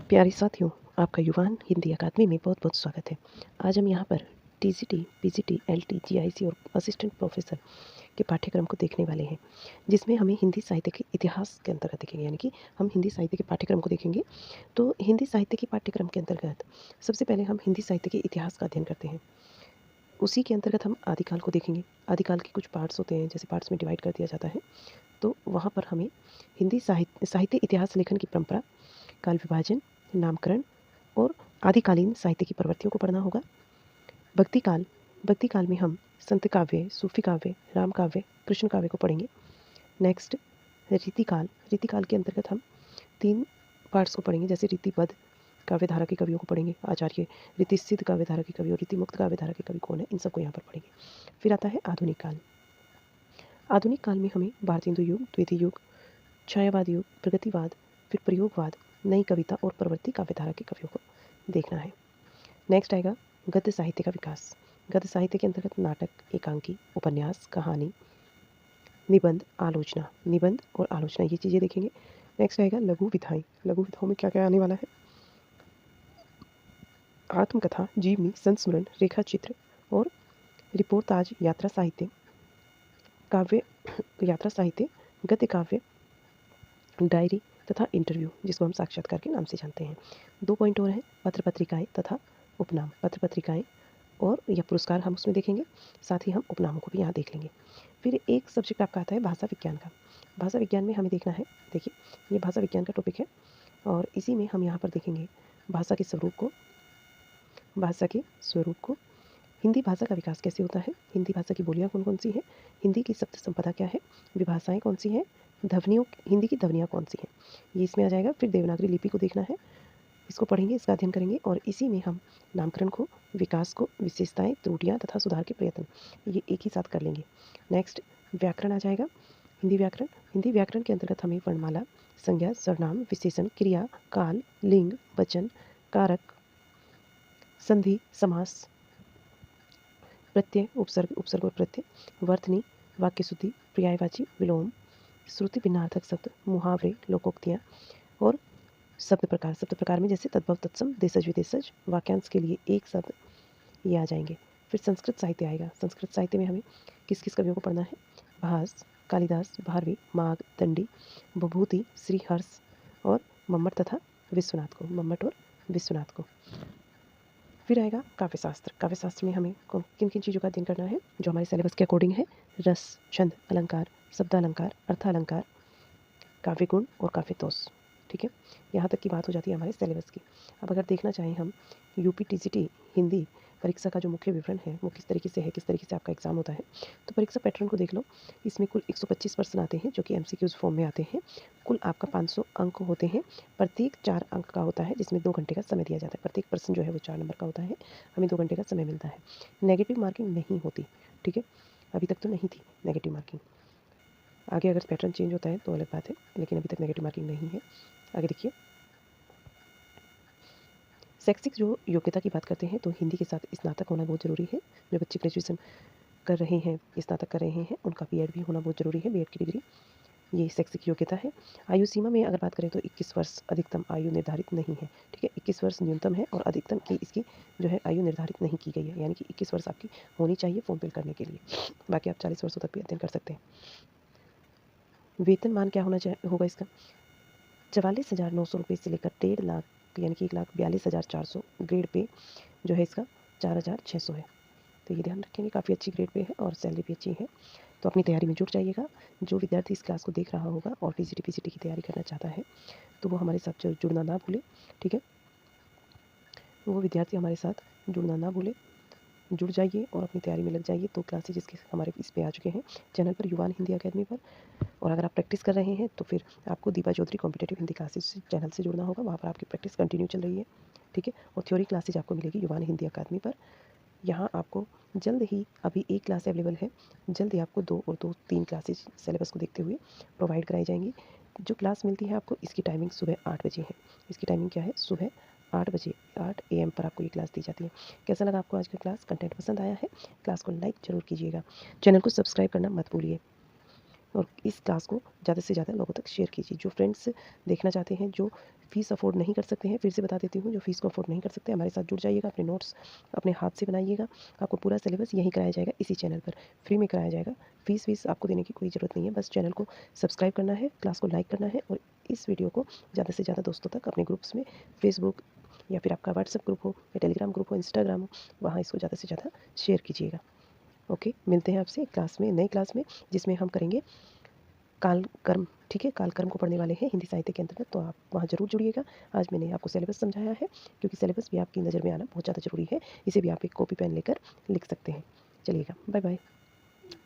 प्यारे साथियों, आपका युवान हिंदी अकादमी में बहुत बहुत स्वागत है। आज हम यहाँ पर टीजीटी, पीजीटी, एलटी, जीआईसी और असिस्टेंट प्रोफेसर के पाठ्यक्रम को देखने वाले हैं, जिसमें हमें हिंदी साहित्य के इतिहास के अंतर्गत देखेंगे, यानी कि हम हिंदी साहित्य के पाठ्यक्रम को देखेंगे। तो हिंदी साहित्य के पाठ्यक्रम के अंतर्गत सबसे पहले हम हिंदी साहित्य के इतिहास का अध्ययन करते हैं। उसी के अंतर्गत हम आदिकाल को देखेंगे। आदिकाल के कुछ पार्ट्स होते हैं, जैसे पार्ट्स में डिवाइड कर दिया जाता है। तो वहाँ पर हमें हिंदी साहित्य इतिहास लेखन की परंपरा, काल विभाजन, नामकरण और आदिकालीन साहित्य की प्रवृत्तियों को पढ़ना होगा। भक्ति काल में हम संत काव्य, सूफी काव्य, राम काव्य, कृष्ण काव्य को पढ़ेंगे। नेक्स्ट रीतिकाल के अंतर्गत हम 3 पार्ट्स को पढ़ेंगे, जैसे रीतिबद्ध काव्यधारा के कवियों को पढ़ेंगे, आचार्य रीतिसिद्ध काव्यधारा के कवि और रीतिमुक्त काव्यधारा के कवि कौन है, इन सबको यहाँ पर पढ़ेंगे। फिर आता है आधुनिक काल। आधुनिक काल में हमें भारतेंदु युग, द्वितीय युग, छायावाद युग, प्रगतिवाद, फिर प्रयोगवाद, नई कविता और प्रवृत्ति काव्यधारा के कवियों को देखना है। नेक्स्ट आएगा गद्य साहित्य का विकास। गद्य साहित्य के अंतर्गत नाटक, एकांकी, उपन्यास, कहानी, निबंध और आलोचना, ये चीज़ें देखेंगे। नेक्स्ट आएगा लघु विधाएं। लघु विधाओं में क्या क्या आने वाला है? आत्मकथा, जीवनी, संस्मरण, रेखा चित्र और रिपोर्ताज, यात्रा साहित्य, काव्य यात्रा साहित्य, गद्य काव्य, डायरी तथा इंटरव्यू, जिसको हम साक्षात्कार के नाम से जानते हैं। 2 पॉइंट और हैं, पत्र पत्रिकाएँ तथा उपनाम। पत्र पत्रिकाएँ और या पुरस्कार हम उसमें देखेंगे, साथ ही हम उपनामों को भी यहाँ देख लेंगे। फिर एक सब्जेक्ट आपका आता है भाषा विज्ञान का। भाषा विज्ञान में हमें देखना है, देखिए ये भाषा विज्ञान का टॉपिक है और इसी में हम यहाँ पर देखेंगे भाषा के स्वरूप को, हिंदी भाषा का विकास कैसे होता है, हिंदी भाषा की बोलियाँ कौन कौन सी हैं, हिंदी की शब्द संपदा क्या है, विभाषाएँ कौन सी हैं, हिंदी की ध्वनियाँ कौन सी हैं, ये इसमें आ जाएगा। फिर देवनागरी लिपि को देखना है, इसको पढ़ेंगे, इसका अध्ययन करेंगे और इसी में हम नामकरण को, विकास को, विशेषताएं, त्रुटियाँ तथा सुधार के प्रयत्न, ये एक ही साथ कर लेंगे। नेक्स्ट व्याकरण आ जाएगा, हिंदी व्याकरण। हिंदी व्याकरण के अंतर्गत हमें वर्णमाला, संज्ञा, सर्वनाम, विशेषण, क्रिया, काल, लिंग, वचन, कारक, संधि, समास, प्रत्यय, उपसर्ग और प्रत्यय, वर्तनी, वाक्य शुद्धि, पर्यायवाची, विलोम, श्रुति भिन्नार्थक शब्द, मुहावरे, लोकोक्तियाँ और शब्द प्रकार में जैसे तद्भव, तत्सम, देशज, विदेशज, वाक्यांश के लिए एक शब्द, ये आ जाएंगे। फिर संस्कृत साहित्य आएगा। संस्कृत साहित्य में हमें किस किस कवियों को पढ़ना है? भास, कालिदास, भारवी, माघ, दंडी, विभूति, श्रीहर्ष और मम्मट और विश्वनाथ को। फिर आएगा काव्यशास्त्र। काव्यशास्त्र में हमें किन किन चीज़ों का अध्ययन करना है जो हमारे सिलेबस के अकॉर्डिंग है? रस, छंद, अलंकार, शब्दालंकार, अर्थालंकार, काव्य गुण और काव्यतोष। ठीक है, यहाँ तक की बात हो जाती है हमारे सिलेबस की। अब अगर देखना चाहें हम यूपी टीजीटी हिंदी परीक्षा का जो मुख्य विवरण है वो किस तरीके से है, किस तरीके से आपका एग्जाम होता है, तो परीक्षा पैटर्न को देख लो। इसमें कुल 125 प्रश्न आते हैं जो कि एमसीक्यूज फॉर्म में आते हैं। कुल आपका 500 अंक होते हैं। प्रत्येक 4 अंक का होता है, जिसमें 2 घंटे का समय दिया जाता है। प्रत्येक प्रश्न जो है वो 4 नंबर का होता है, हमें 2 घंटे का समय मिलता है। नेगेटिव मार्किंग नहीं होती, ठीक है, अभी तक तो नहीं थी नेगेटिव मार्किंग। आगे अगर पैटर्न चेंज होता है तो अलग बात है, लेकिन अभी तक नेगेटिव मार्किंग नहीं है। आगे देखिए, शैक्षिक जो योग्यता की बात करते हैं तो हिंदी के साथ स्नातक होना बहुत ज़रूरी है। जो बच्चे ग्रेजुएशन कर रहे हैं, स्नातक कर रहे हैं, उनका बीएड भी होना बहुत ज़रूरी है, बीएड की डिग्री, ये शैक्षिक योग्यता है। आयु सीमा में अगर बात करें तो 21 वर्ष अधिकतम आयु निर्धारित नहीं है, ठीक है, 21 वर्ष न्यूनतम है और अधिकतम की इसकी जो है आयु निर्धारित नहीं की गई है, यानी कि 21 वर्ष आपकी होनी चाहिए फॉर्म फिल करने के लिए। बाकी आप 40 वर्षों तक भी अध्ययन कर सकते हैं। वेतनमान क्या होगा इसका? 44,900 रुपये से लेकर 1.5 लाख, यानी कि 1,42,400 ग्रेड पे जो है इसका 4,600 है। तो ये ध्यान रखेंगे, काफ़ी अच्छी ग्रेड पे है और सैलरी भी अच्छी है। तो अपनी तैयारी में जुट जाइएगा। जो विद्यार्थी इस क्लास को देख रहा होगा और टीजीटी पीजीटी की तैयारी करना चाहता है तो वो हमारे साथ जुड़ना ना भूले, ठीक है, वो विद्यार्थी हमारे साथ जुड़ना ना भूले, जुड़ जाइए और अपनी तैयारी में लग जाइए। 2 क्लासेज इसके हमारे इस पे आ चुके हैं चैनल पर, युवान हिंदी अकेडमी पर। और अगर आप प्रैक्टिस कर रहे हैं तो फिर आपको Deepa Chaudhary competitive Hindi classes channel से जुड़ना होगा, वहाँ पर आपकी प्रैक्टिस कंटिन्यू चल रही है, ठीक है। और थ्योरी क्लासेज आपको मिलेगी युवान हिंदी अकादमी पर। यहाँ आपको जल्द ही, अभी 1 क्लास अवेलेबल है, जल्द ही आपको 3 क्लासेज सिलेबस को देखते हुए प्रोवाइड कराई जाएंगी। जो क्लास मिलती है आपको, इसकी टाइमिंग सुबह 8 बजे है। इसकी टाइमिंग क्या है? सुबह 8 बजे, 8 AM पर आपको ये क्लास दी जाती है। कैसा लगा आपको आज का क्लास? कंटेंट पसंद आया है? क्लास को लाइक ज़रूर कीजिएगा, चैनल को सब्सक्राइब करना मत भूलिए। और इस क्लास को ज़्यादा से ज़्यादा लोगों तक शेयर कीजिए। जो फ्रेंड्स देखना चाहते हैं, जो फ़ीस अफ़ोर्ड नहीं कर सकते हैं, फिर से बता देती हूँ, जो फ़ीस को अफ़ोर्ड नहीं कर सकते, हमारे साथ जुड़ जाइएगा। अपने नोट्स अपने हाथ से बनाइएगा। आपको पूरा सिलेबस यहीं कराया जाएगा, इसी चैनल पर फ्री में कराया जाएगा। फ़ीस वीस आपको देने की कोई ज़रूरत नहीं है। बस चैनल को सब्सक्राइब करना है, क्लास को लाइक करना है और इस वीडियो को ज़्यादा से ज़्यादा दोस्तों तक अपने ग्रुप्स में, फेसबुक या फिर आपका व्हाट्सएप ग्रुप हो या टेलीग्राम ग्रुप हो, इंस्टाग्राम हो, वहाँ इसको ज़्यादा से ज़्यादा शेयर कीजिएगा। ओके, मिलते हैं आपसे क्लास में, नई क्लास में, जिसमें हम करेंगे काल कर्म। ठीक है, काल कर्म को पढ़ने वाले हैं हिंदी साहित्य के अंतर्गत, तो आप वहाँ ज़रूर जुड़िएगा। आज मैंने आपको सिलेबस समझाया है, क्योंकि सिलेबस भी आपकी नज़र में आना बहुत ज़्यादा ज़रूरी है। इसे भी आप एक कॉपी पेन लेकर लिख सकते हैं। चलिएगा, बाय बाय।